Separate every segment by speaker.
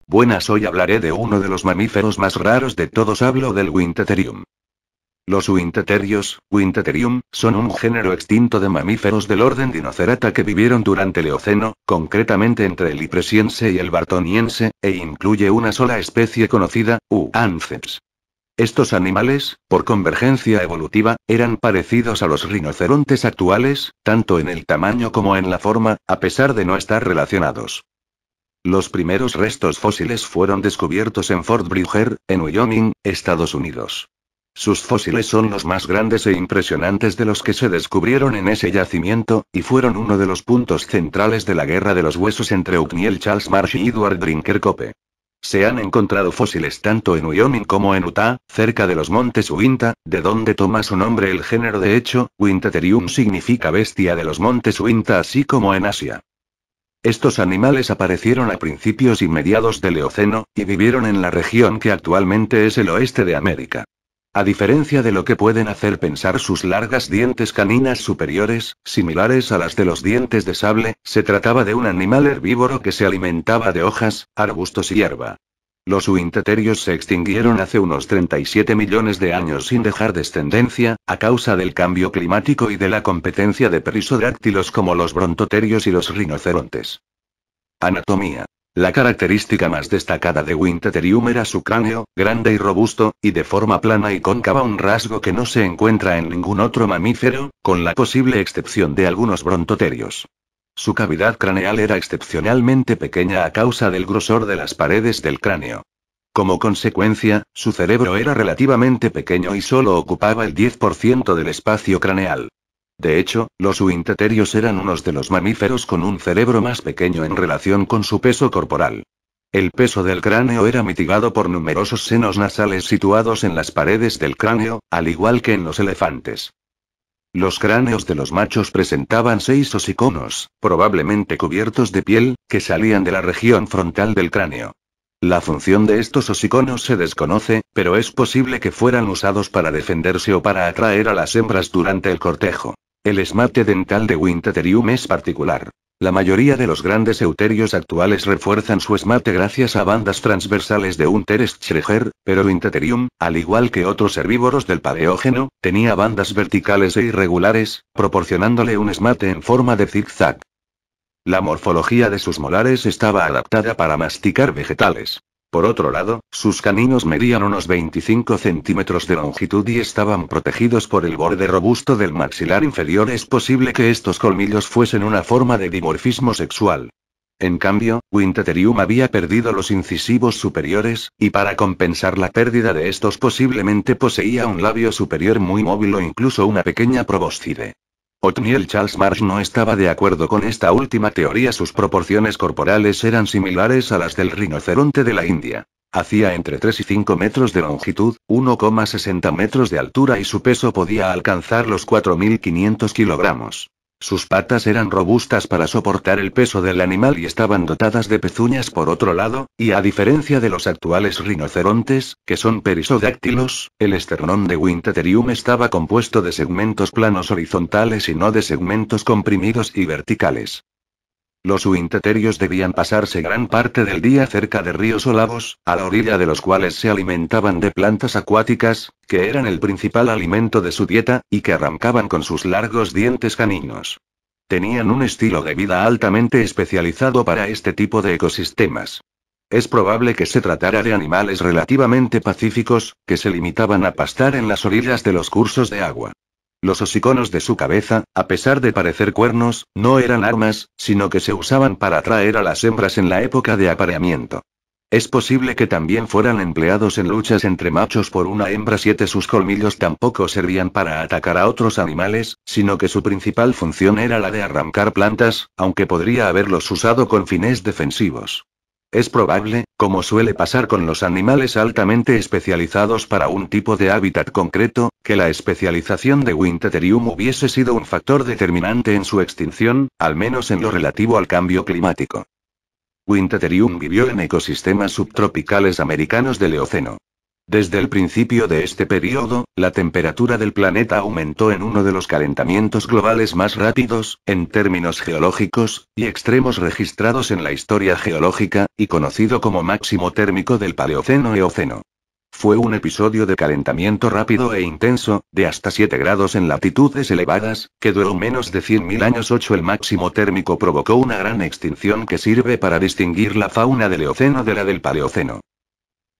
Speaker 1: Buenas, hoy hablaré de uno de los mamíferos más raros de todos, hablo del Winteterium. Los Winteterium, son un género extinto de mamíferos del orden Dinocerata que vivieron durante el Eoceno, concretamente entre el Lipresiense y el Bartoniense, e incluye una sola especie conocida, U. anceps. Estos animales, por convergencia evolutiva, eran parecidos a los rinocerontes actuales, tanto en el tamaño como en la forma, a pesar de no estar relacionados. Los primeros restos fósiles fueron descubiertos en Fort Bridger, en Wyoming, Estados Unidos. Sus fósiles son los más grandes e impresionantes de los que se descubrieron en ese yacimiento, y fueron uno de los puntos centrales de la Guerra de los Huesos entre Othniel Charles Marsh y Edward Brinker Cope. Se han encontrado fósiles tanto en Wyoming como en Utah, cerca de los montes Uinta, de donde toma su nombre el género. De hecho, Winteterium significa bestia de los montes Uinta, así como en Asia. Estos animales aparecieron a principios y mediados del Eoceno, y vivieron en la región que actualmente es el oeste de América. A diferencia de lo que pueden hacer pensar sus largas dientes caninas superiores, similares a las de los dientes de sable, se trataba de un animal herbívoro que se alimentaba de hojas, arbustos y hierba. Los Winteterios se extinguieron hace unos 37 millones de años sin dejar descendencia, a causa del cambio climático y de la competencia de perisodáctilos como los brontoterios y los rinocerontes. Anatomía. La característica más destacada de Winteterium era su cráneo, grande y robusto, y de forma plana y cóncava, un rasgo que no se encuentra en ningún otro mamífero, con la posible excepción de algunos brontoterios. Su cavidad craneal era excepcionalmente pequeña a causa del grosor de las paredes del cráneo. Como consecuencia, su cerebro era relativamente pequeño y solo ocupaba el 10% del espacio craneal. De hecho, los Winteterios eran unos de los mamíferos con un cerebro más pequeño en relación con su peso corporal. El peso del cráneo era mitigado por numerosos senos nasales situados en las paredes del cráneo, al igual que en los elefantes. Los cráneos de los machos presentaban 6 hociconos, probablemente cubiertos de piel, que salían de la región frontal del cráneo. La función de estos hociconos se desconoce, pero es posible que fueran usados para defenderse o para atraer a las hembras durante el cortejo. El esmalte dental de Winteterium es particular. La mayoría de los grandes euterios actuales refuerzan su esmalte gracias a bandas transversales de Unterschleicher, pero Winteterium, al igual que otros herbívoros del Paleógeno, tenía bandas verticales e irregulares, proporcionándole un esmalte en forma de zigzag. La morfología de sus molares estaba adaptada para masticar vegetales. Por otro lado, sus caninos medían unos 25 centímetros de longitud y estaban protegidos por el borde robusto del maxilar inferior. Es posible que estos colmillos fuesen una forma de dimorfismo sexual. En cambio, Winteterium había perdido los incisivos superiores, y para compensar la pérdida de estos posiblemente poseía un labio superior muy móvil o incluso una pequeña probóscide. Othniel Charles Marsh no estaba de acuerdo con esta última teoría. Sus proporciones corporales eran similares a las del rinoceronte de la India. Hacía entre 3 y 5 metros de longitud, 1,60 metros de altura y su peso podía alcanzar los 4.500 kilogramos. Sus patas eran robustas para soportar el peso del animal y estaban dotadas de pezuñas por otro lado, y a diferencia de los actuales rinocerontes, que son perisodáctilos, el esternón de Winteterium estaba compuesto de segmentos planos horizontales y no de segmentos comprimidos y verticales. Los Winteterios debían pasarse gran parte del día cerca de ríos o lagos, a la orilla de los cuales se alimentaban de plantas acuáticas, que eran el principal alimento de su dieta, y que arrancaban con sus largos dientes caninos. Tenían un estilo de vida altamente especializado para este tipo de ecosistemas. Es probable que se tratara de animales relativamente pacíficos, que se limitaban a pastar en las orillas de los cursos de agua. Los hociconos de su cabeza, a pesar de parecer cuernos, no eran armas, sino que se usaban para atraer a las hembras en la época de apareamiento. Es posible que también fueran empleados en luchas entre machos por una hembra. Sus colmillos tampoco servían para atacar a otros animales, sino que su principal función era la de arrancar plantas, aunque podría haberlos usado con fines defensivos. Es probable, como suele pasar con los animales altamente especializados para un tipo de hábitat concreto, que la especialización de Winteterium hubiese sido un factor determinante en su extinción, al menos en lo relativo al cambio climático. Winteterium vivió en ecosistemas subtropicales americanos del Eoceno. Desde el principio de este periodo, la temperatura del planeta aumentó en uno de los calentamientos globales más rápidos, en términos geológicos, y extremos registrados en la historia geológica, y conocido como máximo térmico del Paleoceno-Eoceno. Fue un episodio de calentamiento rápido e intenso, de hasta 7 grados en latitudes elevadas, que duró menos de 100.000 años. El máximo térmico provocó una gran extinción que sirve para distinguir la fauna del Eoceno de la del Paleoceno.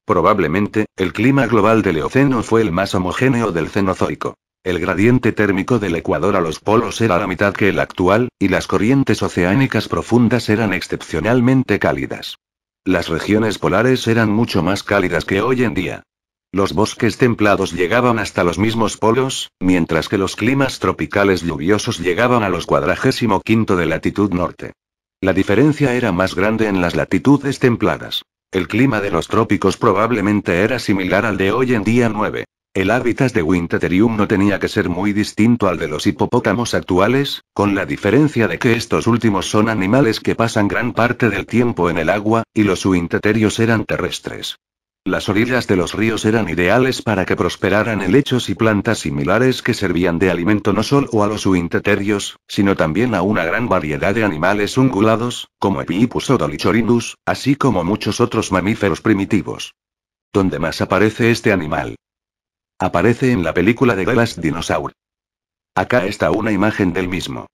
Speaker 1: Probablemente, el clima global del Eoceno fue el más homogéneo del Cenozoico. El gradiente térmico del ecuador a los polos era la mitad que el actual, y las corrientes oceánicas profundas eran excepcionalmente cálidas. Las regiones polares eran mucho más cálidas que hoy en día. Los bosques templados llegaban hasta los mismos polos, mientras que los climas tropicales lluviosos llegaban a los 45 de latitud norte. La diferencia era más grande en las latitudes templadas. El clima de los trópicos probablemente era similar al de hoy en día. 9. El hábitat de Winteterium no tenía que ser muy distinto al de los hipopótamos actuales, con la diferencia de que estos últimos son animales que pasan gran parte del tiempo en el agua, y los Winteterios eran terrestres. Las orillas de los ríos eran ideales para que prosperaran helechos y plantas similares que servían de alimento no solo a los Winteterios, sino también a una gran variedad de animales ungulados, como Epihippus o Dolichorindus, así como muchos otros mamíferos primitivos. ¿Dónde más aparece este animal? Aparece en la película de The Last Dinosaur. Acá está una imagen del mismo.